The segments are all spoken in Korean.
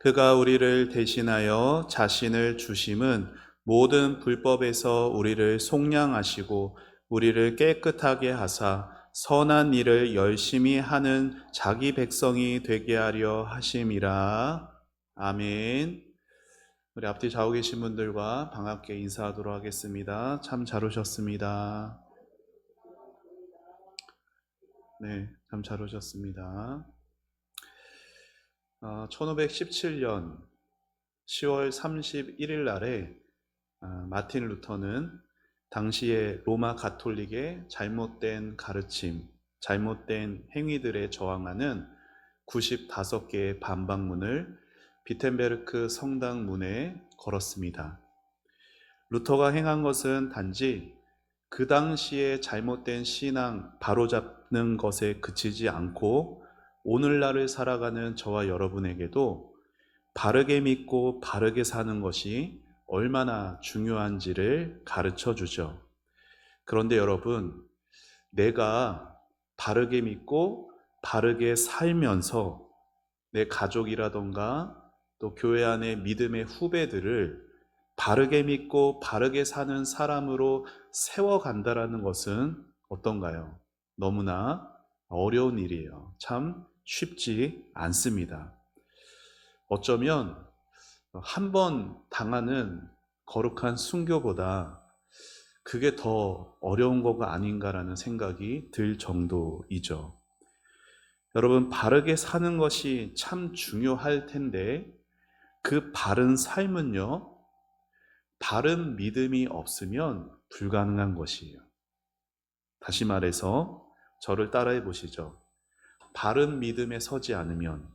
그가 우리를 대신하여 자신을 주심은 모든 불법에서 우리를 속량하시고 우리를 깨끗하게 하사 선한 일을 열심히 하는 자기 백성이 되게 하려 하심이라. 아멘. 우리 앞뒤 좌우 계신 분들과 반갑게 인사하도록 하겠습니다. 참 잘 오셨습니다. 네, 참 잘 오셨습니다. 1517년 10월 31일 날에 마틴 루터는 당시의 로마 가톨릭의 잘못된 가르침, 잘못된 행위들에 저항하는 95개의 반박문을 비텐베르크 성당 문에 걸었습니다. 루터가 행한 것은 단지 그 당시에 잘못된 신앙 바로잡는 것에 그치지 않고 오늘날을 살아가는 저와 여러분에게도 바르게 믿고 바르게 사는 것이 얼마나 중요한지를 가르쳐 주죠. 그런데 여러분, 내가 바르게 믿고 바르게 살면서 내 가족이라던가 또 교회 안의 믿음의 후배들을 바르게 믿고 바르게 사는 사람으로 세워간다라는 것은 어떤가요? 너무나 어려운 일이에요. 참 쉽지 않습니다. 어쩌면 한 번 당하는 거룩한 순교보다 그게 더 어려운 거가 아닌가라는 생각이 들 정도이죠. 여러분, 바르게 사는 것이 참 중요할 텐데 그 바른 삶은요, 바른 믿음이 없으면 불가능한 것이에요. 다시 말해서 저를 따라해 보시죠. 바른 믿음에 서지 않으면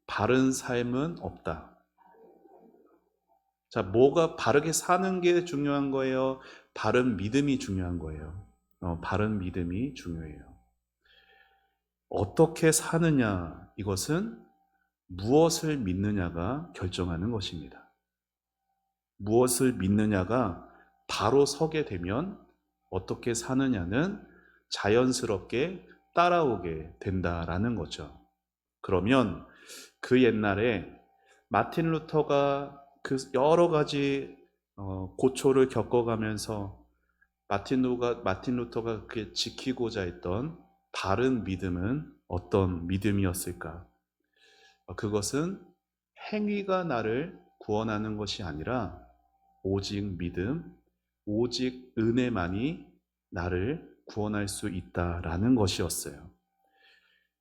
바른 삶은 없다. 자, 뭐가 바르게 사는 게 중요한 거예요? 바른 믿음이 중요한 거예요. 바른 믿음이 중요해요. 어떻게 사느냐, 이것은 무엇을 믿느냐가 결정하는 것입니다. 무엇을 믿느냐가 바로 서게 되면 어떻게 사느냐는 자연스럽게 따라오게 된다라는 거죠. 그러면 그 옛날에 마틴 루터가 그 여러 가지 고초를 겪어가면서 마틴 루터가 그 지키고자 했던 바른 믿음은 어떤 믿음이었을까? 그것은 행위가 나를 구원하는 것이 아니라 오직 믿음, 오직 은혜만이 나를 구원할 수 있다라는 것이었어요.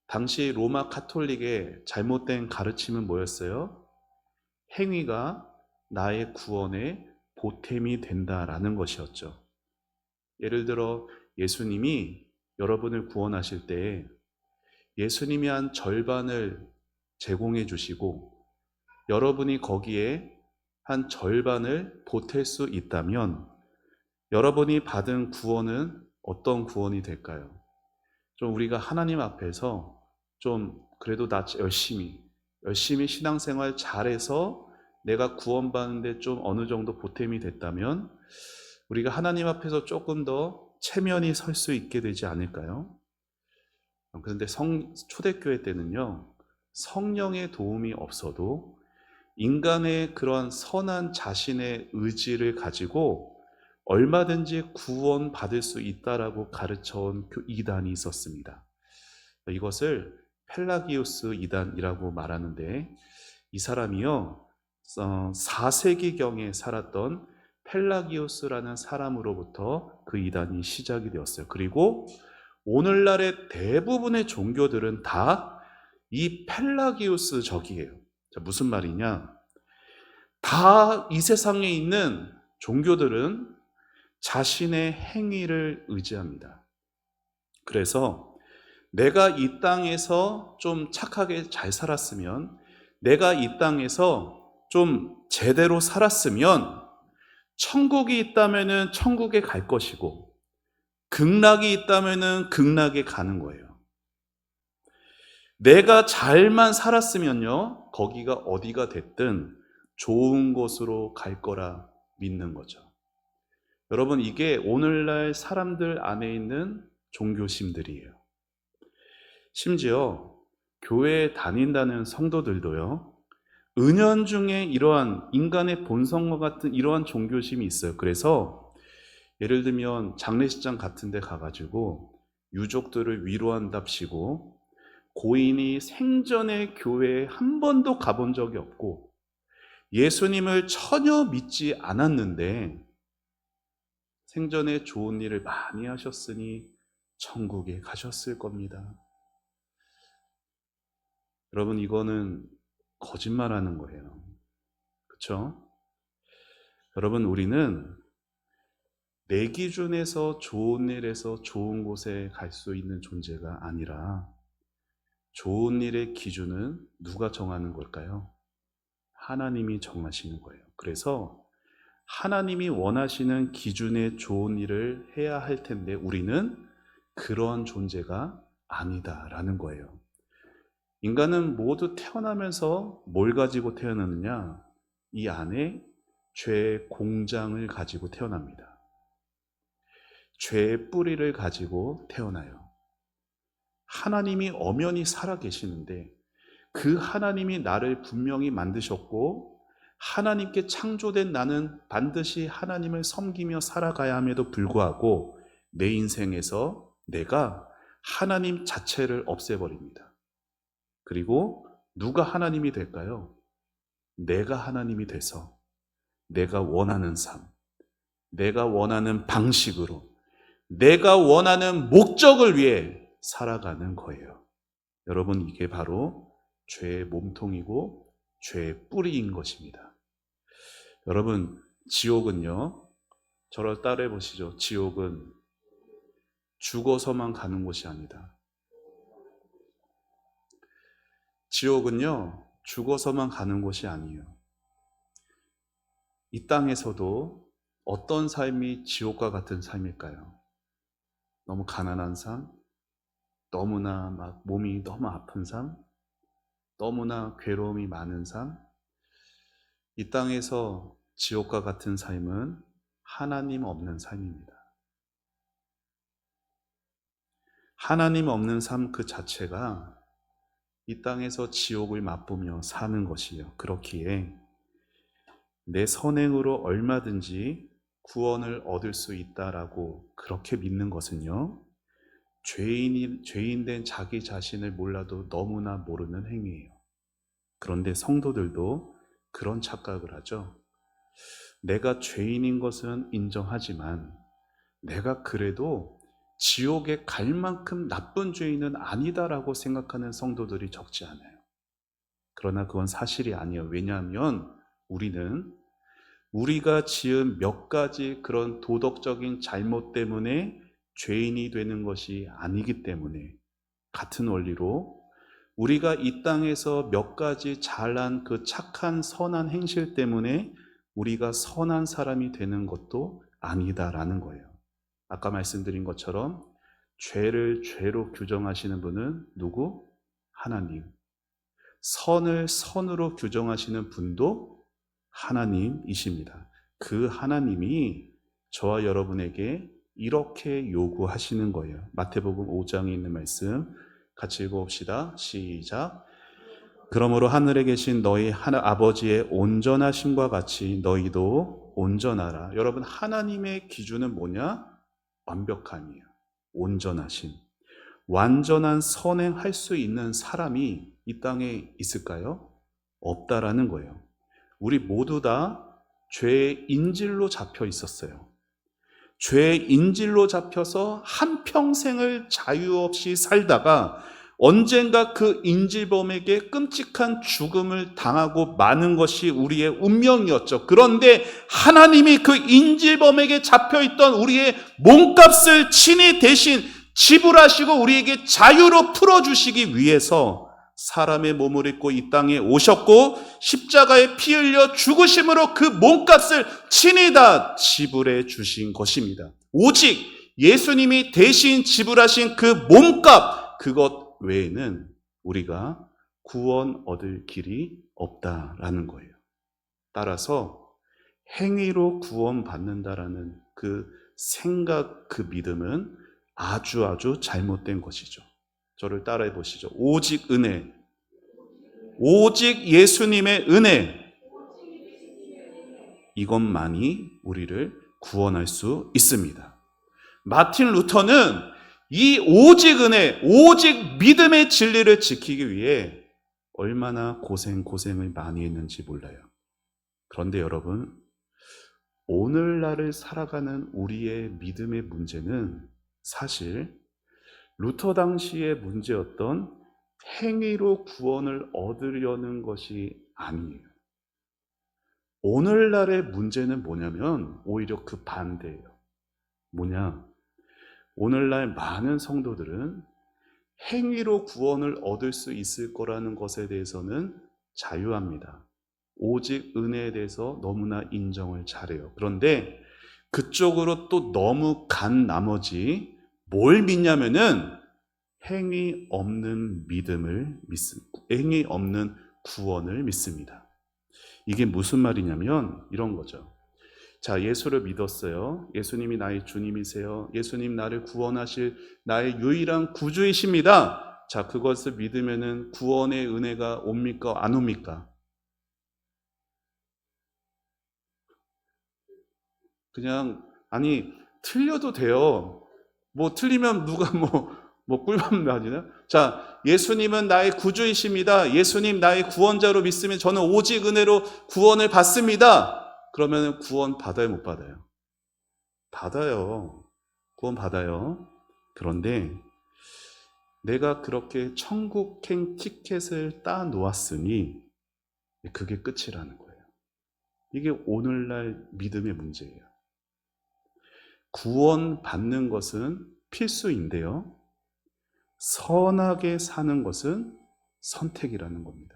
당시 로마 가톨릭의 잘못된 가르침은 뭐였어요? 행위가 나의 구원의 보탬이 된다라는 것이었죠. 예를 들어 예수님이 여러분을 구원하실 때 예수님이 한 절반을 제공해 주시고 여러분이 거기에 한 절반을 보탤 수 있다면 여러분이 받은 구원은 어떤 구원이 될까요? 좀 우리가 하나님 앞에서 좀 그래도 나 열심히 신앙생활 잘해서 내가 구원받는데 좀 어느 정도 보탬이 됐다면 우리가 하나님 앞에서 조금 더 체면이 설 수 있게 되지 않을까요? 그런데 초대교회 때는요, 성령의 도움이 없어도 인간의 그런 선한 자신의 의지를 가지고 얼마든지 구원받을 수 있다라고 가르쳐온 이단이 있었습니다. 이것을 펠라기우스 이단이라고 말하는데 이 사람이요 4세기경에 살았던 펠라기우스라는 사람으로부터 그 이단이 시작이 되었어요. 그리고 오늘날의 대부분의 종교들은 다 이 펠라기우스적이에요. 자, 무슨 말이냐? 다 이 세상에 있는 종교들은 자신의 행위를 의지합니다. 그래서 내가 이 땅에서 좀 착하게 잘 살았으면, 내가 이 땅에서 좀 제대로 살았으면 천국이 있다면은 천국에 갈 것이고 극락이 있다면은 극락에 가는 거예요. 내가 잘만 살았으면요, 거기가 어디가 됐든 좋은 곳으로 갈 거라 믿는 거죠. 여러분, 이게 오늘날 사람들 안에 있는 종교심들이에요. 심지어 교회에 다닌다는 성도들도요, 은연중에 이러한 인간의 본성과 같은 이러한 종교심이 있어요. 그래서 예를 들면 장례식장 같은 데 가가지고 유족들을 위로한답시고 고인이 생전에 교회에 한 번도 가본 적이 없고 예수님을 전혀 믿지 않았는데 생전에 좋은 일을 많이 하셨으니 천국에 가셨을 겁니다. 여러분, 이거는 거짓말하는 거예요. 그렇죠? 여러분, 우리는 내 기준에서 좋은 일에서 좋은 곳에 갈 수 있는 존재가 아니라 좋은 일의 기준은 누가 정하는 걸까요? 하나님이 정하시는 거예요. 그래서 하나님이 원하시는 기준의 좋은 일을 해야 할 텐데 우리는 그런 존재가 아니다라는 거예요. 인간은 모두 태어나면서 뭘 가지고 태어나느냐? 이 안에 죄의 공장을 가지고 태어납니다. 죄의 뿌리를 가지고 태어나요. 하나님이 엄연히 살아 계시는데 그 하나님이 나를 분명히 만드셨고 하나님께 창조된 나는 반드시 하나님을 섬기며 살아가야 함에도 불구하고 내 인생에서 내가 하나님 자체를 없애버립니다. 그리고 누가 하나님이 될까요? 내가 하나님이 돼서 내가 원하는 삶, 내가 원하는 방식으로 내가 원하는 목적을 위해 살아가는 거예요. 여러분, 이게 바로 죄의 몸통이고 죄의 뿌리인 것입니다. 여러분, 지옥은요, 저를 따라해 보시죠. 지옥은 죽어서만 가는 곳이 아니다. 지옥은요, 죽어서만 가는 곳이 아니에요. 이 땅에서도 어떤 삶이 지옥과 같은 삶일까요? 너무 가난한 삶, 너무나 막 몸이 너무 아픈 삶, 너무나 괴로움이 많은 삶. 이 땅에서 지옥과 같은 삶은 하나님 없는 삶입니다. 하나님 없는 삶 그 자체가 이 땅에서 지옥을 맛보며 사는 것이요. 그렇기에 내 선행으로 얼마든지 구원을 얻을 수 있다라고 그렇게 믿는 것은요, 죄인된 자기 자신을 몰라도 너무나 모르는 행위예요. 그런데 성도들도 그런 착각을 하죠. 내가 죄인인 것은 인정하지만 내가 그래도 지옥에 갈 만큼 나쁜 죄인은 아니다라고 생각하는 성도들이 적지 않아요. 그러나 그건 사실이 아니에요. 왜냐하면 우리가 지은 몇 가지 그런 도덕적인 잘못 때문에 죄인이 되는 것이 아니기 때문에, 같은 원리로 우리가 이 땅에서 몇 가지 잘한 그 착한 선한 행실 때문에 우리가 선한 사람이 되는 것도 아니다라는 거예요. 아까 말씀드린 것처럼 죄를 죄로 규정하시는 분은 누구? 하나님. 선을 선으로 규정하시는 분도 하나님이십니다. 그 하나님이 저와 여러분에게 이렇게 요구하시는 거예요. 마태복음 5장에 있는 말씀 같이 읽어봅시다. 시작. 그러므로 하늘에 계신 너희 아버지의 온전하심과 같이 너희도 온전하라. 여러분, 하나님의 기준은 뭐냐? 완벽함이에요. 온전하심. 완전한 선행할 수 있는 사람이 이 땅에 있을까요? 없다라는 거예요. 우리 모두 다 죄의 인질로 잡혀 있었어요. 죄의 인질로 잡혀서 한평생을 자유 없이 살다가 언젠가 그 인질범에게 끔찍한 죽음을 당하고 마는 것이 우리의 운명이었죠. 그런데 하나님이 그 인질범에게 잡혀있던 우리의 몸값을 친히 대신 지불하시고 우리에게 자유로 풀어주시기 위해서 사람의 몸을 입고 이 땅에 오셨고 십자가에 피 흘려 죽으심으로 그 몸값을 친히 다 지불해 주신 것입니다. 오직 예수님이 대신 지불하신 그 몸값, 그것 외에는 우리가 구원 얻을 길이 없다라는 거예요. 따라서 행위로 구원받는다라는 그 생각, 그 믿음은 아주 잘못된 것이죠. 저를 따라해 보시죠. 오직 은혜. 오직 예수님의 은혜. 이것만이 우리를 구원할 수 있습니다. 마틴 루터는 이 오직 은혜, 오직 믿음의 진리를 지키기 위해 얼마나 고생을 많이 했는지 몰라요. 그런데 여러분, 오늘날을 살아가는 우리의 믿음의 문제는 사실 루터 당시의 문제였던 행위로 구원을 얻으려는 것이 아니에요. 오늘날의 문제는 뭐냐면 오히려 그 반대예요. 뭐냐? 오늘날 많은 성도들은 행위로 구원을 얻을 수 있을 거라는 것에 대해서는 자유합니다. 오직 은혜에 대해서 너무나 인정을 잘해요. 그런데 그쪽으로 또 너무 간 나머지 뭘 믿냐면은 행위 없는 믿음을 믿습니다. 행위 없는 구원을 믿습니다. 이게 무슨 말이냐면 이런 거죠. 자, 예수를 믿었어요. 예수님이 나의 주님이세요. 예수님 나를 구원하실 나의 유일한 구주이십니다. 자, 그것을 믿으면은 구원의 은혜가 옵니까? 안 옵니까? 그냥 아니 틀려도 돼요. 뭐 틀리면 누가 뭐 꿀밤 나지나? 자, 예수님은 나의 구주이십니다. 예수님 나의 구원자로 믿으면 저는 오직 은혜로 구원을 받습니다. 그러면 구원 받아요, 못 받아요? 받아요. 구원 받아요. 그런데 내가 그렇게 천국행 티켓을 따 놓았으니 그게 끝이라는 거예요. 이게 오늘날 믿음의 문제예요. 구원 받는 것은 필수인데요. 선하게 사는 것은 선택이라는 겁니다.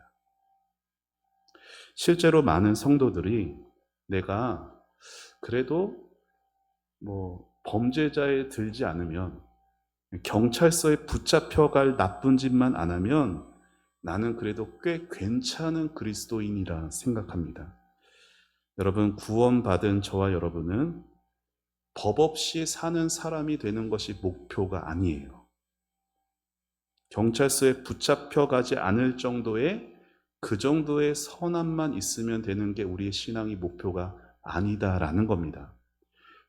실제로 많은 성도들이 내가 그래도 범죄자에 들지 않으면, 경찰서에 붙잡혀갈 나쁜 짓만 안 하면 나는 그래도 꽤 괜찮은 그리스도인이라 생각합니다. 여러분, 구원받은 저와 여러분은 법 없이 사는 사람이 되는 것이 목표가 아니에요. 경찰서에 붙잡혀가지 않을 정도의 그 정도의 선함만 있으면 되는 게 우리의 신앙의 목표가 아니다라는 겁니다.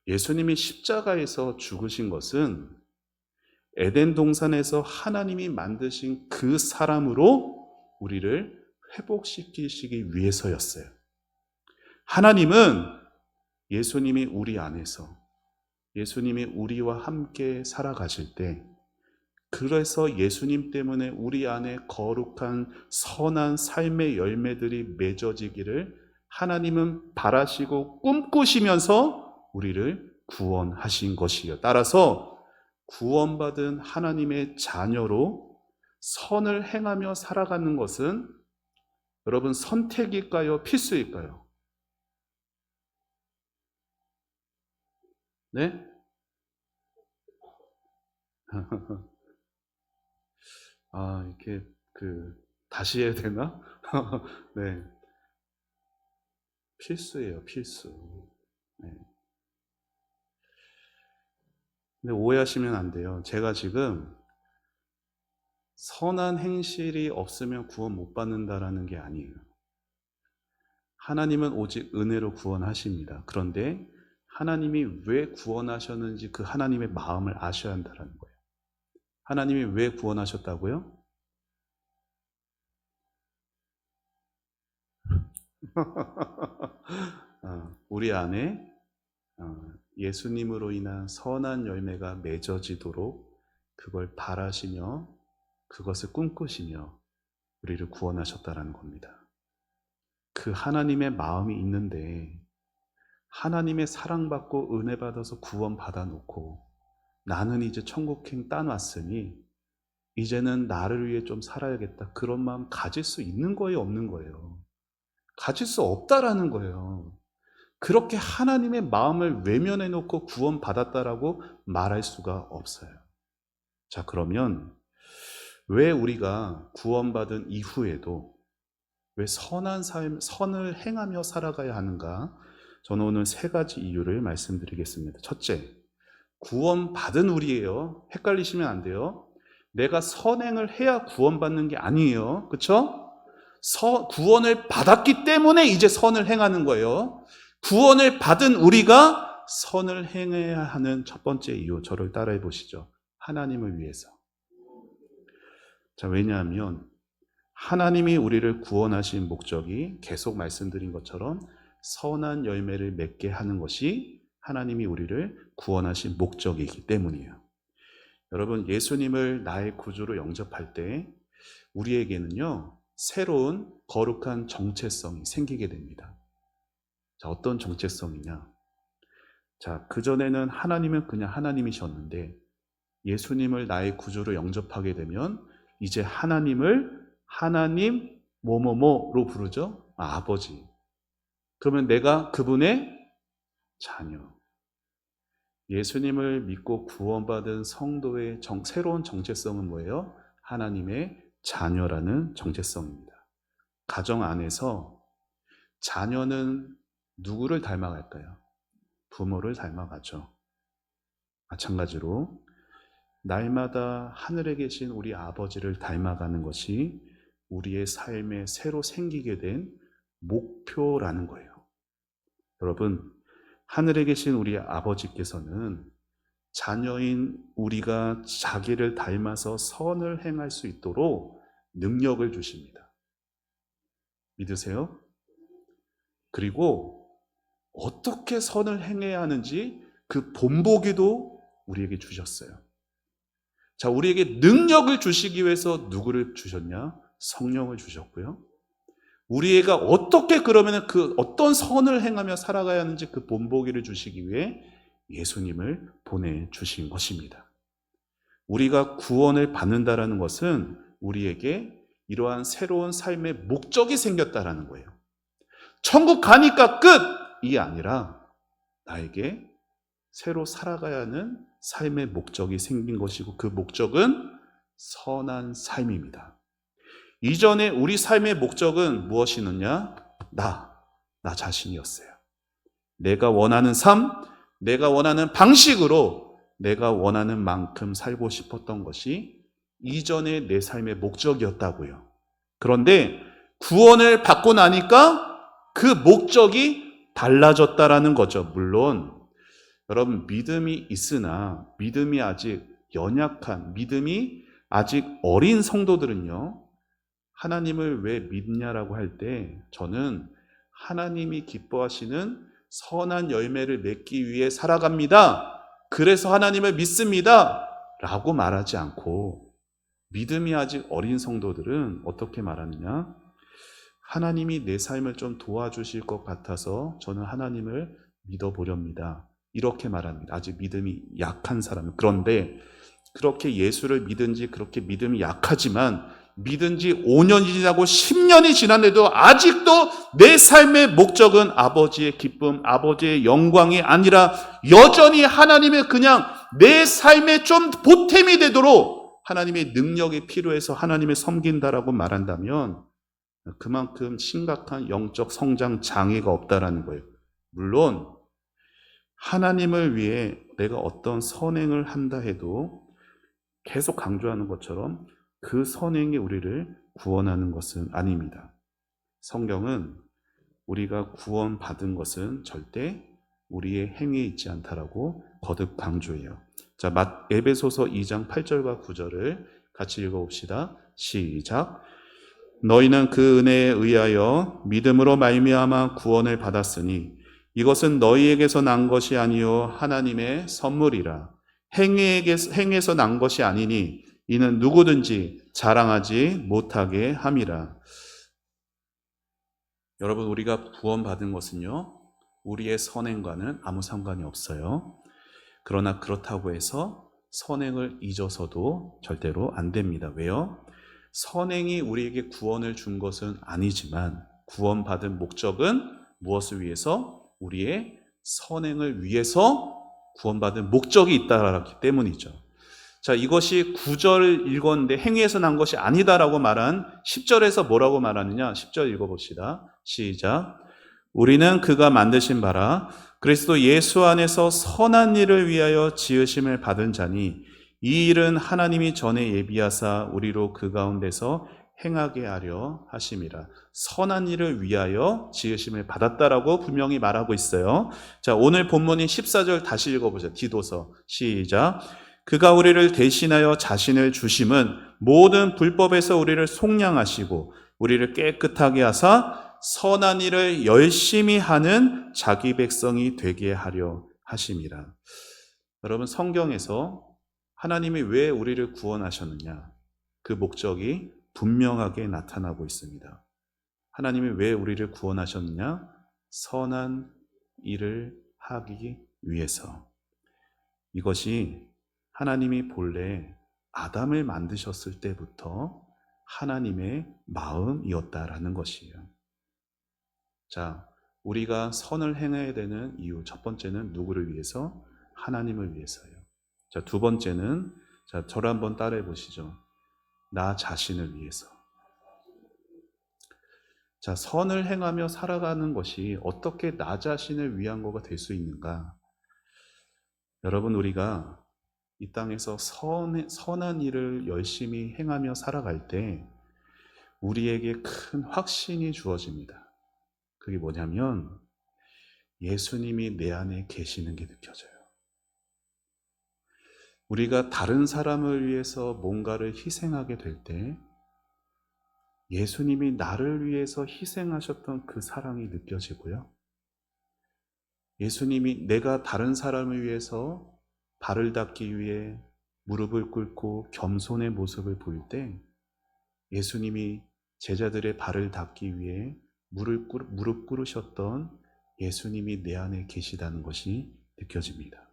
예수님이 십자가에서 죽으신 것은 에덴 동산에서 하나님이 만드신 그 사람으로 우리를 회복시키시기 위해서였어요. 하나님은 예수님이 우리 안에서, 예수님이 우리와 함께 살아가실 때, 그래서 예수님 때문에 우리 안에 거룩한 선한 삶의 열매들이 맺어지기를 하나님은 바라시고 꿈꾸시면서 우리를 구원하신 것이에요. 따라서 구원받은 하나님의 자녀로 선을 행하며 살아가는 것은 여러분 선택일까요? 필수일까요? 네? 이렇게 다시 해야 되나? 네. 필수예요, 필수. 네. 근데 오해하시면 안 돼요. 제가 지금 선한 행실이 없으면 구원 못 받는다라는 게 아니에요. 하나님은 오직 은혜로 구원하십니다. 그런데 하나님이 왜 구원하셨는지 그 하나님의 마음을 아셔야 한다는 거예요. 하나님이 왜 구원하셨다고요? 우리 안에 예수님으로 인한 선한 열매가 맺어지도록 그걸 바라시며 그것을 꿈꾸시며 우리를 구원하셨다는 겁니다. 그 하나님의 마음이 있는데 하나님의 사랑받고 은혜 받아서 구원 받아놓고 나는 이제 천국행 따놨으니 이제는 나를 위해 좀 살아야겠다, 그런 마음 가질 수 있는 거예요, 없는 거예요? 가질 수 없다라는 거예요. 그렇게 하나님의 마음을 외면해 놓고 구원 받았다라고 말할 수가 없어요. 자, 그러면 왜 우리가 구원받은 이후에도 왜 선한 삶, 선을 행하며 살아가야 하는가? 저는 오늘 세 가지 이유를 말씀드리겠습니다. 첫째, 구원받은 우리예요. 헷갈리시면 안 돼요. 내가 선행을 해야 구원받는 게 아니에요. 그렇죠? 구원을 받았기 때문에 이제 선을 행하는 거예요. 구원을 받은 우리가 선을 행해야 하는 첫 번째 이유, 저를 따라해 보시죠. 하나님을 위해서. 자, 왜냐하면 하나님이 우리를 구원하신 목적이 계속 말씀드린 것처럼 선한 열매를 맺게 하는 것이 하나님이 우리를 구원하신 목적이기 때문이에요. 여러분, 예수님을 나의 구주로 영접할 때 우리에게는요, 새로운 거룩한 정체성이 생기게 됩니다. 자, 어떤 정체성이냐? 자, 그전에는 하나님은 그냥 하나님이셨는데 예수님을 나의 구주로 영접하게 되면 이제 하나님을 하나님 뭐뭐뭐로 부르죠? 아버지. 그러면 내가 그분의 자녀. 예수님을 믿고 구원받은 성도의 새로운 정체성은 뭐예요? 하나님의 자녀라는 정체성입니다. 가정 안에서 자녀는 누구를 닮아갈까요? 부모를 닮아가죠. 마찬가지로 날마다 하늘에 계신 우리 아버지를 닮아가는 것이 우리의 삶에 새로 생기게 된 목표라는 거예요. 여러분, 하늘에 계신 우리 아버지께서는 자녀인 우리가 자기를 닮아서 선을 행할 수 있도록 능력을 주십니다. 믿으세요? 그리고 어떻게 선을 행해야 하는지 그 본보기도 우리에게 주셨어요. 자, 우리에게 능력을 주시기 위해서 누구를 주셨냐? 성령을 주셨고요. 우리가 어떻게 그러면 그 어떤 선을 행하며 살아가야 하는지 그 본보기를 주시기 위해 예수님을 보내주신 것입니다. 우리가 구원을 받는다라는 것은 우리에게 이러한 새로운 삶의 목적이 생겼다라는 거예요. 천국 가니까 끝이 아니라 나에게 새로 살아가야 하는 삶의 목적이 생긴 것이고 그 목적은 선한 삶입니다. 이전에 우리 삶의 목적은 무엇이느냐? 나 자신이었어요. 내가 원하는 삶, 내가 원하는 방식으로 내가 원하는 만큼 살고 싶었던 것이 이전의 내 삶의 목적이었다고요. 그런데 구원을 받고 나니까 그 목적이 달라졌다라는 거죠. 물론 여러분, 믿음이 있으나 믿음이 아직 연약한, 믿음이 아직 어린 성도들은요, 하나님을 왜 믿냐라고 할 때 저는 하나님이 기뻐하시는 선한 열매를 맺기 위해 살아갑니다. 그래서 하나님을 믿습니다. 라고 말하지 않고 믿음이 아직 어린 성도들은 어떻게 말하느냐? 하나님이 내 삶을 좀 도와주실 것 같아서 저는 하나님을 믿어보렵니다. 이렇게 말합니다. 아직 믿음이 약한 사람은. 그런데 그렇게 예수를 믿은 지 그렇게 믿음이 약하지만 믿은 지 5년이 지나고 10년이 지났는데도 아직도 내 삶의 목적은 아버지의 기쁨, 아버지의 영광이 아니라 여전히 하나님의 그냥 내 삶에 좀 보탬이 되도록 하나님의 능력이 필요해서 하나님을 섬긴다라고 말한다면 그만큼 심각한 영적 성장 장애가 없다라는 거예요. 물론 하나님을 위해 내가 어떤 선행을 한다 해도 계속 강조하는 것처럼 그 선행이 우리를 구원하는 것은 아닙니다. 성경은 우리가 구원받은 것은 절대 우리의 행위에 있지 않다라고 거듭 강조해요. 자, 에베소서 2장 8절과 9절을 같이 읽어봅시다. 시작. 너희는 그 은혜에 의하여 믿음으로 말미암아 구원을 받았으니 이것은 너희에게서 난 것이 아니요 하나님의 선물이라. 행에서 난 것이 아니니 이는 누구든지 자랑하지 못하게 함이라. 여러분, 우리가 구원받은 것은요, 우리의 선행과는 아무 상관이 없어요. 그러나 그렇다고 해서 선행을 잊어서도 절대로 안 됩니다. 왜요? 선행이 우리에게 구원을 준 것은 아니지만 구원받은 목적은 무엇을 위해서? 우리의 선행을 위해서 구원받은 목적이 있다라기 때문이죠. 자, 이것이 9절 읽었는데 행위에서 난 것이 아니다라고 말한 10절에서 뭐라고 말하느냐? 10절 읽어봅시다. 시작. 우리는 그가 만드신 바라 그리스도 예수 안에서 선한 일을 위하여 지으심을 받은 자니 이 일은 하나님이 전에 예비하사 우리로 그 가운데서 행하게 하려 하심이라. 선한 일을 위하여 지으심을 받았다라고 분명히 말하고 있어요. 자, 오늘 본문인 14절 다시 읽어보세요. 디도서 시작. 그가 우리를 대신하여 자신을 주심은 모든 불법에서 우리를 속량하시고 우리를 깨끗하게 하사 선한 일을 열심히 하는 자기 백성이 되게 하려 하심이라. 여러분, 성경에서 하나님이 왜 우리를 구원하셨느냐? 그 목적이 분명하게 나타나고 있습니다. 하나님이 왜 우리를 구원하셨느냐? 선한 일을 하기 위해서. 이것이 하나님이 본래 아담을 만드셨을 때부터 하나님의 마음이었다라는 것이에요. 자, 우리가 선을 행해야 되는 이유, 첫 번째는 누구를 위해서? 하나님을 위해서요. 자, 두 번째는, 자, 저를 한번 따라해 보시죠. 나 자신을 위해서. 자, 선을 행하며 살아가는 것이 어떻게 나 자신을 위한 거가 될 수 있는가? 여러분, 우리가 이 땅에서 선한 일을 열심히 행하며 살아갈 때 우리에게 큰 확신이 주어집니다. 그게 뭐냐면 예수님이 내 안에 계시는 게 느껴져요. 우리가 다른 사람을 위해서 뭔가를 희생하게 될 때 예수님이 나를 위해서 희생하셨던 그 사랑이 느껴지고요. 예수님이 내가 다른 사람을 위해서 발을 닦기 위해 무릎을 꿇고 겸손의 모습을 보일 때 예수님이 제자들의 발을 닦기 위해 무릎 꿇으셨던 예수님이 내 안에 계시다는 것이 느껴집니다.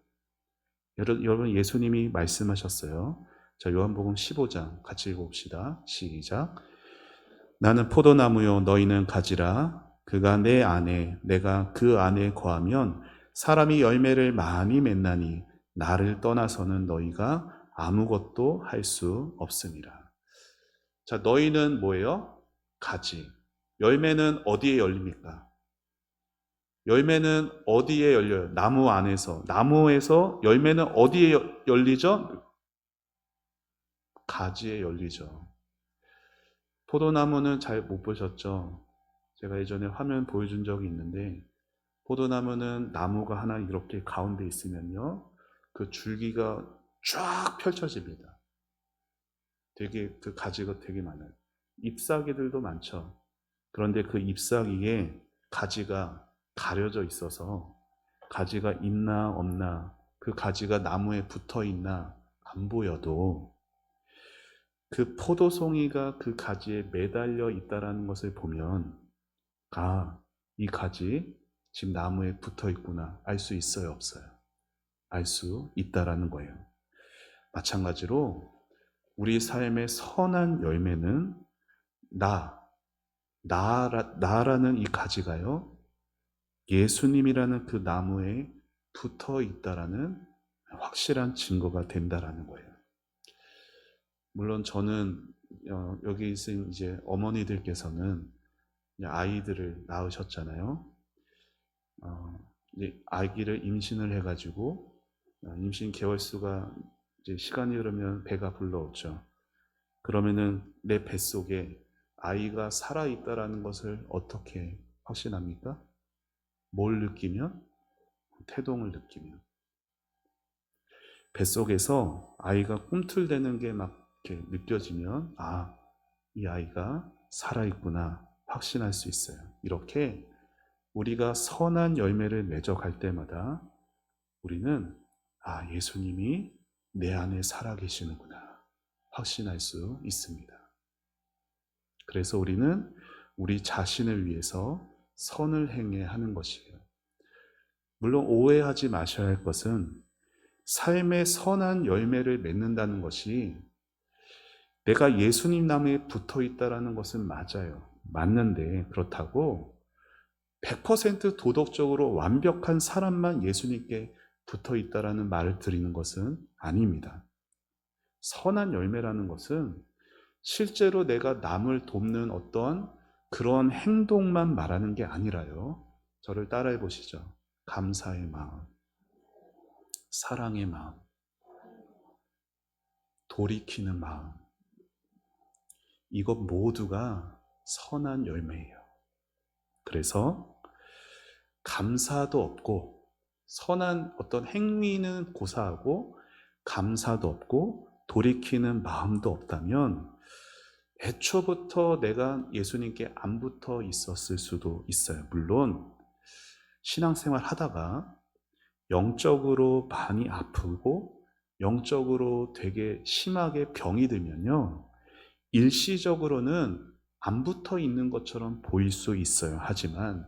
여러분, 예수님이 말씀하셨어요. 자, 요한복음 15장 같이 읽어봅시다. 시작. 나는 포도나무요 너희는 가지라. 그가 내 안에 내가 그 안에 거하면 사람이 열매를 많이 맺나니 나를 떠나서는 너희가 아무것도 할 수 없음이라. 자, 너희는 뭐예요? 가지. 열매는 어디에 열립니까? 열매는 어디에 열려요? 나무 안에서. 나무에서 열매는 어디에 열리죠? 가지에 열리죠. 포도나무는 잘 못 보셨죠? 제가 예전에 화면 보여준 적이 있는데 포도나무는 나무가 하나 이렇게 가운데 있으면요, 그 줄기가 쫙 펼쳐집니다. 되게 그 가지가 되게 많아요. 잎사귀들도 많죠. 그런데 그 잎사귀에 가지가 가려져 있어서 가지가 있나 없나, 그 가지가 나무에 붙어 있나 안 보여도 그 포도송이가 그 가지에 매달려 있다라는 것을 보면 아, 이 가지 지금 나무에 붙어 있구나 알 수 있어요, 없어요? 알 수 있다라는 거예요. 마찬가지로 우리 삶의 선한 열매는 나라는 이 가지가요, 예수님이라는 그 나무에 붙어 있다라는 확실한 증거가 된다라는 거예요. 물론 저는 여기 있는 이제 어머니들께서는 아이들을 낳으셨잖아요. 이제 아기를 임신을 해가지고 임신 개월수가 이제 시간이 흐르면 배가 불러오죠. 그러면은 내 뱃속에 아이가 살아있다라는 것을 어떻게 확신합니까? 뭘 느끼면? 태동을 느끼면. 뱃속에서 아이가 꿈틀대는 게 막 이렇게 느껴지면 아, 이 아이가 살아있구나 확신할 수 있어요. 이렇게 우리가 선한 열매를 맺어갈 때마다 우리는 아, 예수님이 내 안에 살아계시는구나 확신할 수 있습니다. 그래서 우리는 우리 자신을 위해서 선을 행해야 하는 것이에요. 물론 오해하지 마셔야 할 것은 삶의 선한 열매를 맺는다는 것이 내가 예수님 나무에 붙어 있다라는 것은 맞아요. 맞는데 그렇다고 100% 도덕적으로 완벽한 사람만 예수님께 붙어 있다라는 말을 드리는 것은 아닙니다. 선한 열매라는 것은 실제로 내가 남을 돕는 어떤 그런 행동만 말하는 게 아니라요. 저를 따라해 보시죠. 감사의 마음, 사랑의 마음, 돌이키는 마음, 이것 모두가 선한 열매예요. 그래서 감사도 없고, 선한 어떤 행위는 고사하고 감사도 없고 돌이키는 마음도 없다면 애초부터 내가 예수님께 안 붙어 있었을 수도 있어요. 물론 신앙생활 하다가 영적으로 많이 아프고 영적으로 되게 심하게 병이 들면요, 일시적으로는 안 붙어 있는 것처럼 보일 수 있어요. 하지만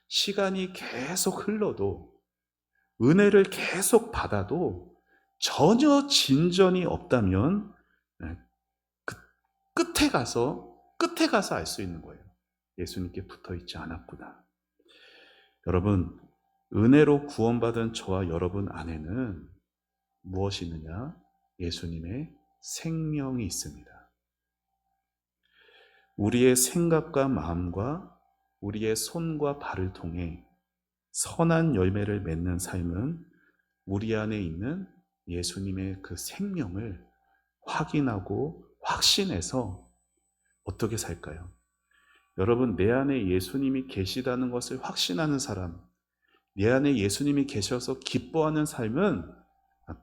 시간이 계속 흘러도, 은혜를 계속 받아도 전혀 진전이 없다면 그 끝에 가서 알 수 있는 거예요. 예수님께 붙어 있지 않았구나. 여러분, 은혜로 구원받은 저와 여러분 안에는 무엇이 있느냐? 예수님의 생명이 있습니다. 우리의 생각과 마음과 우리의 손과 발을 통해 선한 열매를 맺는 삶은 우리 안에 있는 예수님의 그 생명을 확인하고 확신해서 어떻게 살까요? 여러분, 내 안에 예수님이 계시다는 것을 확신하는 사람, 내 안에 예수님이 계셔서 기뻐하는 삶은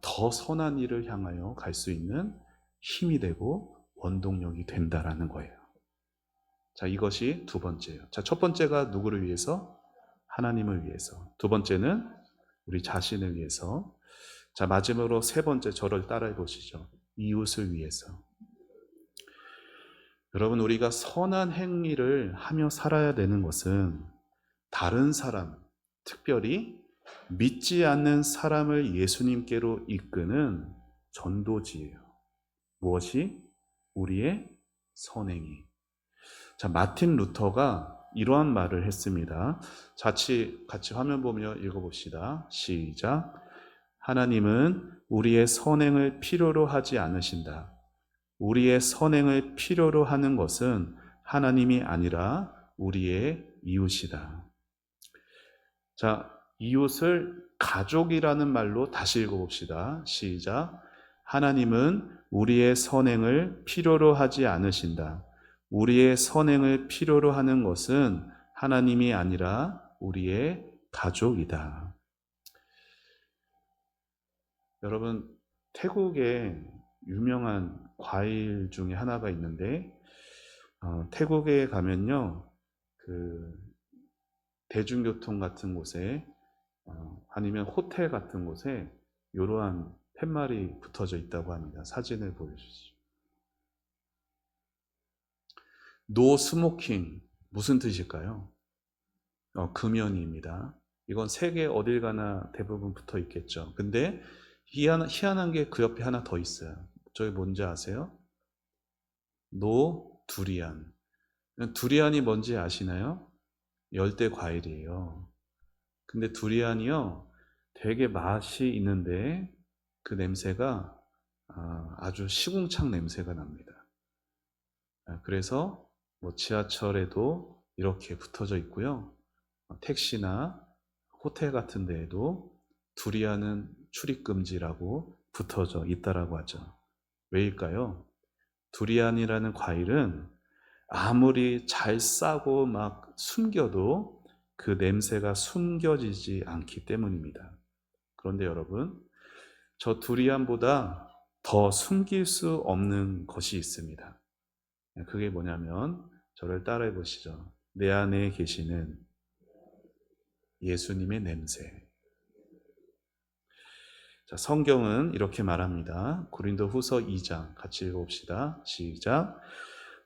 더 선한 일을 향하여 갈 수 있는 힘이 되고 원동력이 된다라는 거예요. 자, 이것이 두 번째예요. 자, 첫 번째가 누구를 위해서? 하나님을 위해서. 두 번째는 우리 자신을 위해서. 자, 마지막으로 세 번째, 저를 따라해 보시죠. 이웃을 위해서. 여러분, 우리가 선한 행위를 하며 살아야 되는 것은 다른 사람, 특별히 믿지 않는 사람을 예수님께로 이끄는 전도지예요. 무엇이? 우리의 선행이. 자, 마틴 루터가 이러한 말을 했습니다. 같이 화면 보며 읽어봅시다. 시작. 하나님은 우리의 선행을 필요로 하지 않으신다. 우리의 선행을 필요로 하는 것은 하나님이 아니라 우리의 이웃이다. 자, 이웃을 가족이라는 말로 다시 읽어봅시다. 시작. 하나님은 우리의 선행을 필요로 하지 않으신다. 우리의 선행을 필요로 하는 것은 하나님이 아니라 우리의 가족이다. 여러분, 태국에 유명한 과일 중에 하나가 있는데, 태국에 가면요, 그 대중교통 같은 곳에, 아니면 호텔 같은 곳에 이러한 팻말이 붙어져 있다고 합니다. 사진을 보여주시죠. 노 스모킹, 무슨 뜻일까요? 금연입니다. 이건 세계 어딜 가나 대부분 붙어 있겠죠. 근데 희한한 게 그 옆에 하나 더 있어요. 저기 뭔지 아세요? 노 두리안. 두리안이 뭔지 아시나요? 열대 과일이에요. 근데 두리안이요, 되게 맛이 있는데 그 냄새가 아주 시궁창 냄새가 납니다. 그래서 뭐 지하철에도 이렇게 붙어져 있고요. 택시나 호텔 같은 데에도 두리안은 출입금지라고 붙어져 있다라고 하죠. 왜일까요? 두리안이라는 과일은 아무리 잘 싸고 막 숨겨도 그 냄새가 숨겨지지 않기 때문입니다. 그런데 여러분, 저 두리안보다 더 숨길 수 없는 것이 있습니다. 그게 뭐냐면, 저를 따라해 보시죠. 내 안에 계시는 예수님의 냄새. 자, 성경은 이렇게 말합니다. 고린도후서 2장 같이 읽어봅시다. 시작.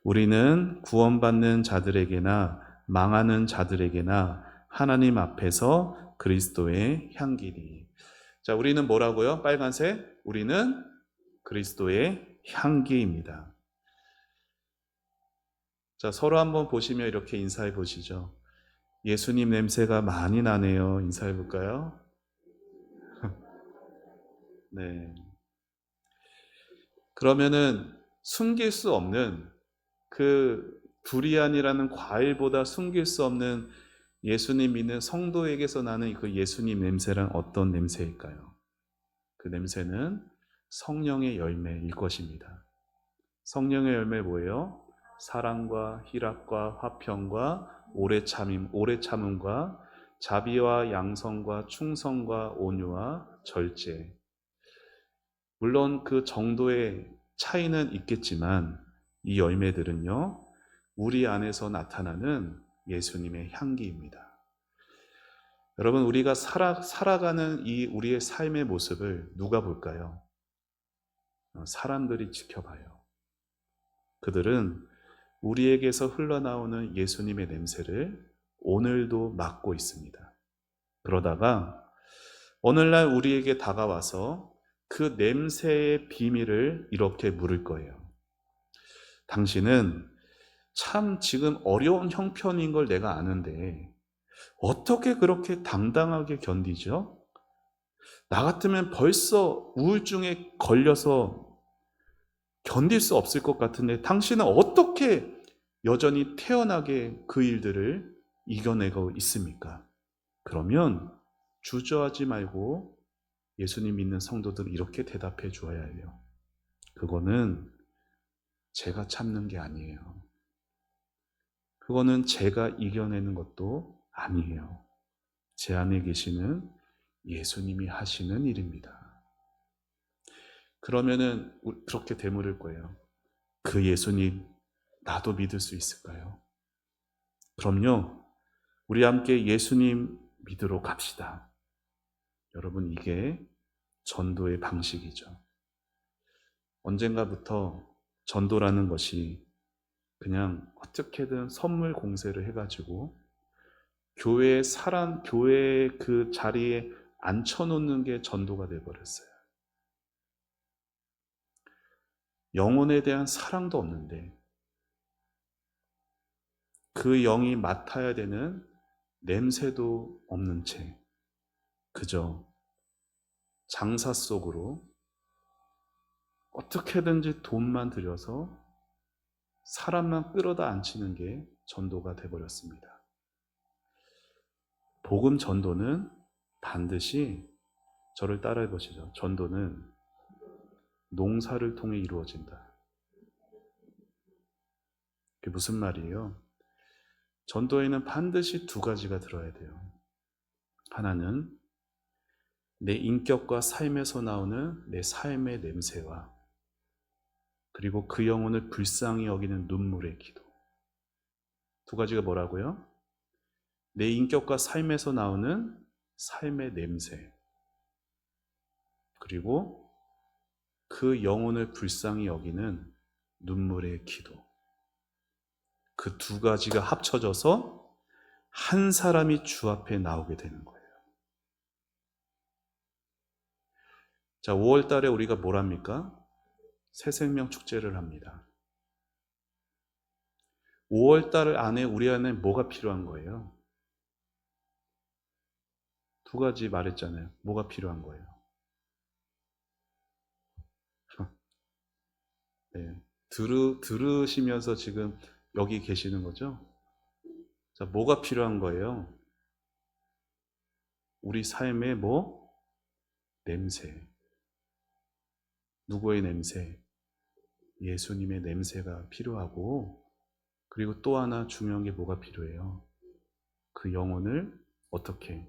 우리는 구원받는 자들에게나 망하는 자들에게나 하나님 앞에서 그리스도의 향기니. 자, 우리는 뭐라고요? 빨간색. 우리는 그리스도의 향기입니다. 자, 서로 한번 보시며 이렇게 인사해 보시죠. 예수님 냄새가 많이 나네요. 인사해 볼까요? 네. 그러면은 숨길 수 없는 그 두리안이라는 과일보다 숨길 수 없는 예수님 믿는 성도에게서 나는 그 예수님 냄새란 어떤 냄새일까요? 그 냄새는 성령의 열매일 것입니다. 성령의 열매 뭐예요? 사랑과 희락과 화평과 오래 참음과 자비와 양성과 충성과 온유와 절제. 물론 그 정도의 차이는 있겠지만 이 열매들은요, 우리 안에서 나타나는 예수님의 향기입니다. 여러분, 우리가 살아가는 이 우리의 삶의 모습을 누가 볼까요? 사람들이 지켜봐요. 그들은 우리에게서 흘러나오는 예수님의 냄새를 오늘도 맡고 있습니다. 그러다가 오늘날 우리에게 다가와서 그 냄새의 비밀을 이렇게 물을 거예요. 당신은 참 지금 어려운 형편인 걸 내가 아는데 어떻게 그렇게 당당하게 견디죠? 나 같으면 벌써 우울증에 걸려서 견딜 수 없을 것 같은데 당신은 어떻게 여전히 태연하게 그 일들을 이겨내고 있습니까? 그러면 주저하지 말고 예수님 믿는 성도들 이렇게 대답해 주어야 해요. 그거는 제가 참는 게 아니에요. 그거는 제가 이겨내는 것도 아니에요. 제 안에 계시는 예수님이 하시는 일입니다. 그러면은 그렇게 되물을 거예요. 그 예수님 나도 믿을 수 있을까요? 그럼요. 우리 함께 예수님 믿으러 갑시다. 여러분, 이게 전도의 방식이죠. 언젠가부터 전도라는 것이 그냥 어떻게든 선물 공세를 해가지고 교회 그 자리에 앉혀놓는 게 전도가 돼버렸어요. 영혼에 대한 사랑도 없는데 그 영이 맡아야 되는 냄새도 없는 채 그저 장사 속으로 어떻게든지 돈만 들여서 사람만 끌어다 앉히는 게 전도가 돼버렸습니다. 복음 전도는 반드시 저를 따라해 보시죠. 전도는 농사를 통해 이루어진다. 그게 무슨 말이에요? 전도에는 반드시 두 가지가 들어야 돼요. 하나는 내 인격과 삶에서 나오는 내 삶의 냄새와 그리고 그 영혼을 불쌍히 여기는 눈물의 기도. 두 가지가 뭐라고요? 내 인격과 삶에서 나오는 삶의 냄새 그리고 그 영혼을 불쌍히 여기는 눈물의 기도. 그 두 가지가 합쳐져서 한 사람이 주 앞에 나오게 되는 거예요. 자, 5월 달에 우리가 뭘 합니까? 새생명 축제를 합니다. 5월 달 안에 우리 안에 뭐가 필요한 거예요? 두 가지 말했잖아요. 뭐가 필요한 거예요? 네. 들으시면서 지금 여기 계시는 거죠? 자, 뭐가 필요한 거예요? 우리 삶의 뭐? 냄새. 누구의 냄새? 예수님의 냄새가 필요하고, 그리고 또 하나 중요한 게 뭐가 필요해요? 그 영혼을 어떻게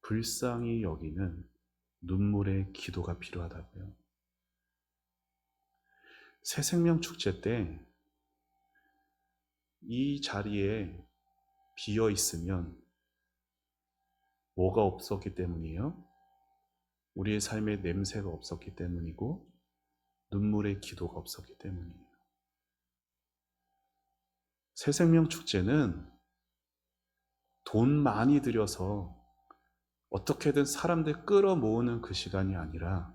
불쌍히 여기는 눈물의 기도가 필요하다고요. 새생명 축제 때 이 자리에 비어 있으면 뭐가 없었기 때문이에요? 우리의 삶의 냄새가 없었기 때문이고 눈물의 기도가 없었기 때문이에요. 새생명 축제는 돈 많이 들여서 어떻게든 사람들 끌어모으는 그 시간이 아니라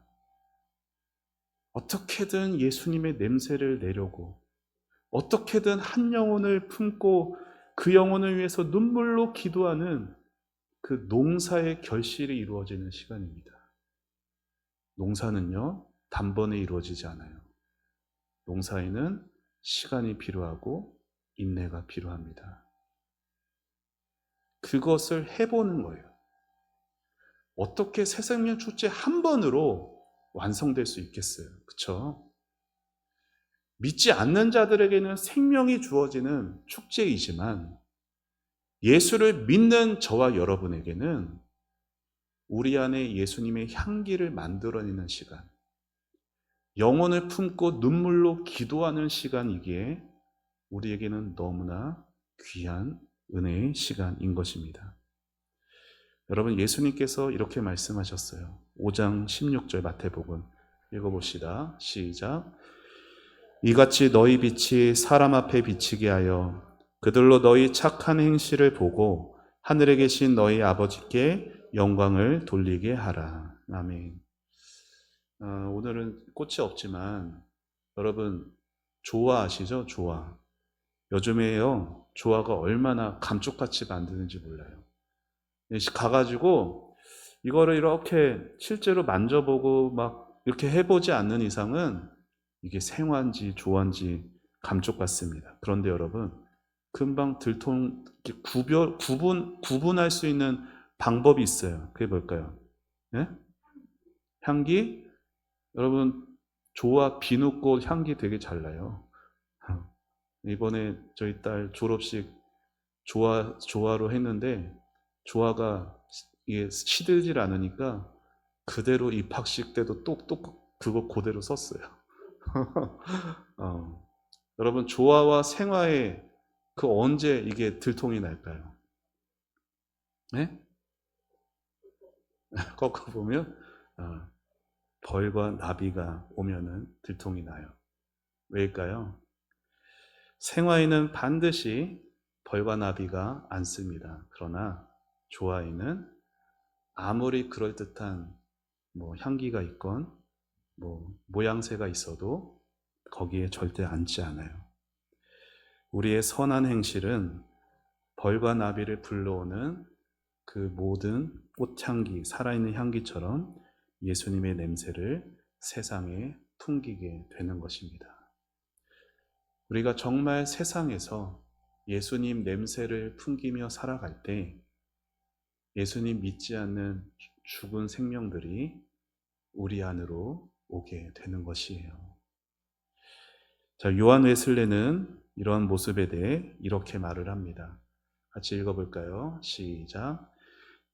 어떻게든 예수님의 냄새를 내려고 어떻게든 한 영혼을 품고 그 영혼을 위해서 눈물로 기도하는 그 농사의 결실이 이루어지는 시간입니다. 농사는요, 단번에 이루어지지 않아요. 농사에는 시간이 필요하고 인내가 필요합니다. 그것을 해보는 거예요. 어떻게 새생명 축제 한 번으로 완성될 수 있겠어요. 그렇죠? 믿지 않는 자들에게는 생명이 주어지는 축제이지만 예수를 믿는 저와 여러분에게는 우리 안에 예수님의 향기를 만들어내는 시간, 영혼을 품고 눈물로 기도하는 시간이기에 우리에게는 너무나 귀한 은혜의 시간인 것입니다. 여러분, 예수님께서 이렇게 말씀하셨어요. 5장 16절 마태복음 읽어봅시다. 시작. 이같이 너희 빛이 사람 앞에 비치게 하여 그들로 너희 착한 행실을 보고 하늘에 계신 너희 아버지께 영광을 돌리게 하라. 아멘. 오늘은 꽃이 없지만 여러분 조화 아시죠? 조화. 요즘에요 조화가 얼마나 감쪽같이 만드는지 몰라요. 가가지고 이거를 이렇게 실제로 만져보고 막 이렇게 해보지 않는 이상은 이게 생화인지 조화인지 감쪽 같습니다. 그런데 여러분 금방 구분할 수 있는 방법이 있어요. 그게 뭘까요? 네? 향기? 여러분 조화 비누꽃 향기 되게 잘 나요. 이번에 저희 딸 졸업식 조화로 했는데 조화가 이게 시들질 않으니까 그대로 입학식 때도 똑똑 그거 그대로 썼어요. 여러분 조화와 생화의 그 언제 이게 들통이 날까요? 네? 꺾어 보면 벌과 나비가 오면은 들통이 나요. 왜일까요? 생화에는 반드시 벌과 나비가 앉습니다. 그러나 조화에는 아무리 그럴듯한 향기가 있건 모양새가 있어도 거기에 절대 앉지 않아요. 우리의 선한 행실은 벌과 나비를 불러오는 그 모든 꽃향기, 살아있는 향기처럼 예수님의 냄새를 세상에 풍기게 되는 것입니다. 우리가 정말 세상에서 예수님 냄새를 풍기며 살아갈 때 예수님 믿지 않는 죽은 생명들이 우리 안으로 오게 되는 것이에요. 자, 요한 웨슬레는 이러한 모습에 대해 이렇게 말을 합니다. 같이 읽어볼까요? 시작.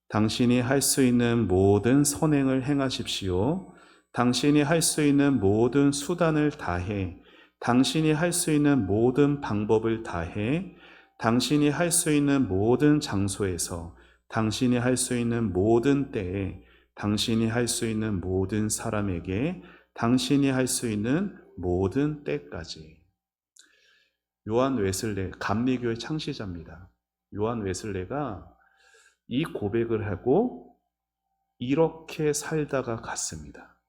당신이 할 수 있는 모든 선행을 행하십시오. 당신이 할 수 있는 모든 수단을 다해, 당신이 할 수 있는 모든 방법을 다해, 당신이 할 수 있는 모든 장소에서, 당신이 할 수 있는 모든 때에, 당신이 할 수 있는 모든 사람에게, 당신이 할 수 있는 모든 때까지. 요한 웨슬레, 감리교의 창시자입니다. 요한 웨슬레가 이 고백을 하고 이렇게 살다가 갔습니다.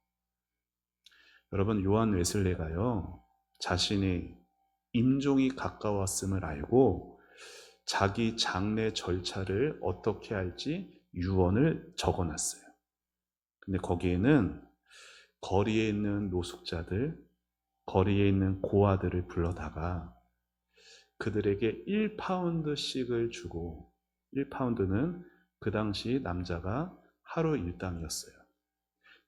여러분, 요한 웨슬레가요, 자신의 임종이 가까웠음을 알고 자기 장례 절차를 어떻게 할지 유언을 적어놨어요. 근데 거기에는 거리에 있는 노숙자들, 거리에 있는 고아들을 불러다가 그들에게 1파운드씩을 주고, 1파운드는 그 당시 남자가 하루 일당이었어요.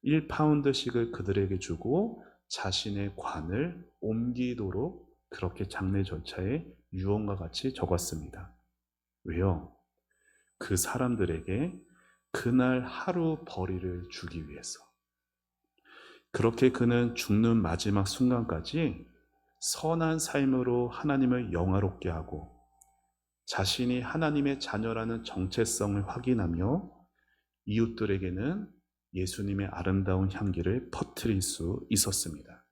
1파운드씩을 그들에게 주고 자신의 관을 옮기도록 그렇게 장례 절차에 유언과 같이 적었습니다. 왜요? 그 사람들에게 그날 하루 벌이를 주기 위해서. 그렇게 그는 죽는 마지막 순간까지 선한 삶으로 하나님을 영화롭게 하고 자신이 하나님의 자녀라는 정체성을 확인하며 이웃들에게는 예수님의 아름다운 향기를 퍼뜨릴 수 있었습니다.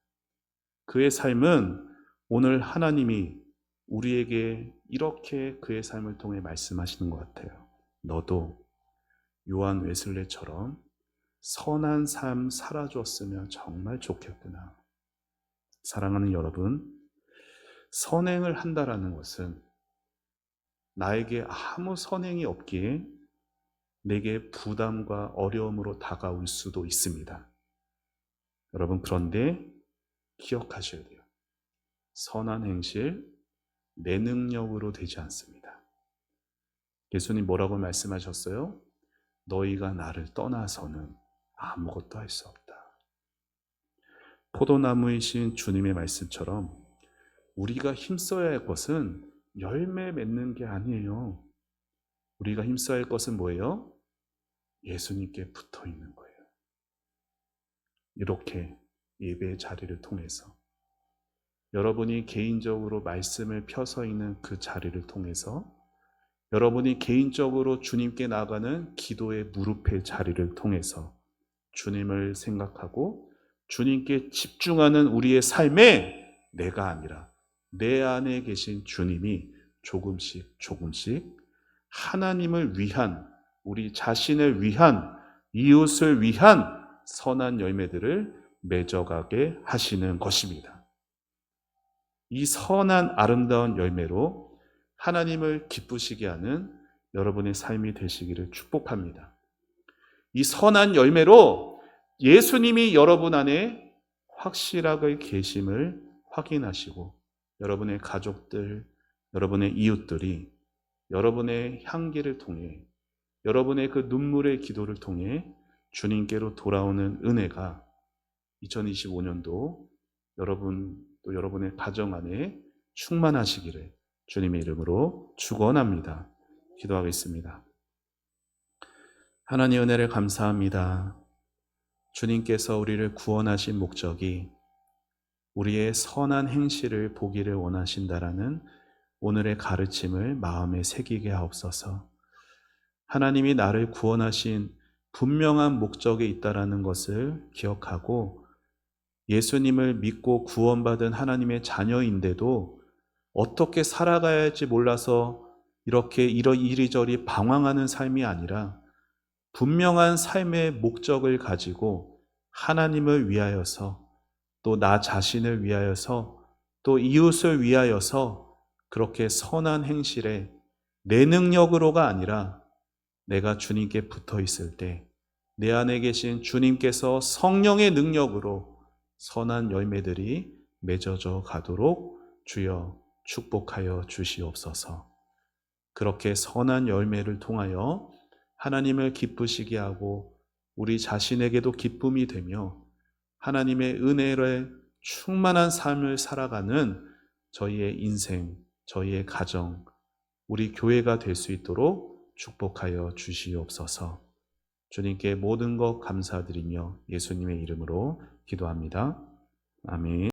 그의 삶은 오늘 하나님이 우리에게 이렇게 그의 삶을 통해 말씀하시는 것 같아요. 너도 요한 웨슬레처럼 선한 삶 살아줬으면 정말 좋겠구나. 사랑하는 여러분, 선행을 한다라는 것은 나에게 아무 선행이 없기에 내게 부담과 어려움으로 다가올 수도 있습니다. 여러분, 그런데 기억하셔야 돼요. 선한 행실, 내 능력으로 되지 않습니다. 예수님 뭐라고 말씀하셨어요? 너희가 나를 떠나서는 아무것도 할 수 없다. 포도나무이신 주님의 말씀처럼 우리가 힘써야 할 것은 열매 맺는 게 아니에요. 우리가 힘써야 할 것은 뭐예요? 예수님께 붙어 있는 거예요. 이렇게 예배의 자리를 통해서 여러분이 개인적으로 말씀을 펴서 있는 그 자리를 통해서 여러분이 개인적으로 주님께 나아가는 기도의 무릎의 자리를 통해서 주님을 생각하고 주님께 집중하는 우리의 삶에 내가 아니라 내 안에 계신 주님이 조금씩 조금씩 하나님을 위한, 우리 자신을 위한, 이웃을 위한 선한 열매들을 맺어가게 하시는 것입니다. 이 선한 아름다운 열매로 하나님을 기쁘시게 하는 여러분의 삶이 되시기를 축복합니다. 이 선한 열매로 예수님이 여러분 안에 확실하게 계심을 확인하시고 여러분의 가족들, 여러분의 이웃들이 여러분의 향기를 통해 여러분의 그 눈물의 기도를 통해 주님께로 돌아오는 은혜가 2025년도 여러분 또 여러분의 가정 안에 충만하시기를 주님의 이름으로 축원합니다. 기도하겠습니다. 하나님 은혜를 감사합니다. 주님께서 우리를 구원하신 목적이 우리의 선한 행실을 보기를 원하신다라는 오늘의 가르침을 마음에 새기게 하옵소서. 하나님이 나를 구원하신 분명한 목적이 있다라는 것을 기억하고 예수님을 믿고 구원받은 하나님의 자녀인데도 어떻게 살아가야 할지 몰라서 이렇게 이리저리 방황하는 삶이 아니라 분명한 삶의 목적을 가지고 하나님을 위하여서 또 나 자신을 위하여서 또 이웃을 위하여서 그렇게 선한 행실에 내 능력으로가 아니라 내가 주님께 붙어 있을 때 내 안에 계신 주님께서 성령의 능력으로 선한 열매들이 맺어져 가도록 주여 축복하여 주시옵소서. 그렇게 선한 열매를 통하여 하나님을 기쁘시게 하고 우리 자신에게도 기쁨이 되며 하나님의 은혜를 충만한 삶을 살아가는 저희의 인생, 저희의 가정, 우리 교회가 될 수 있도록 축복하여 주시옵소서. 주님께 모든 것 감사드리며 예수님의 이름으로 기도합니다. 아멘.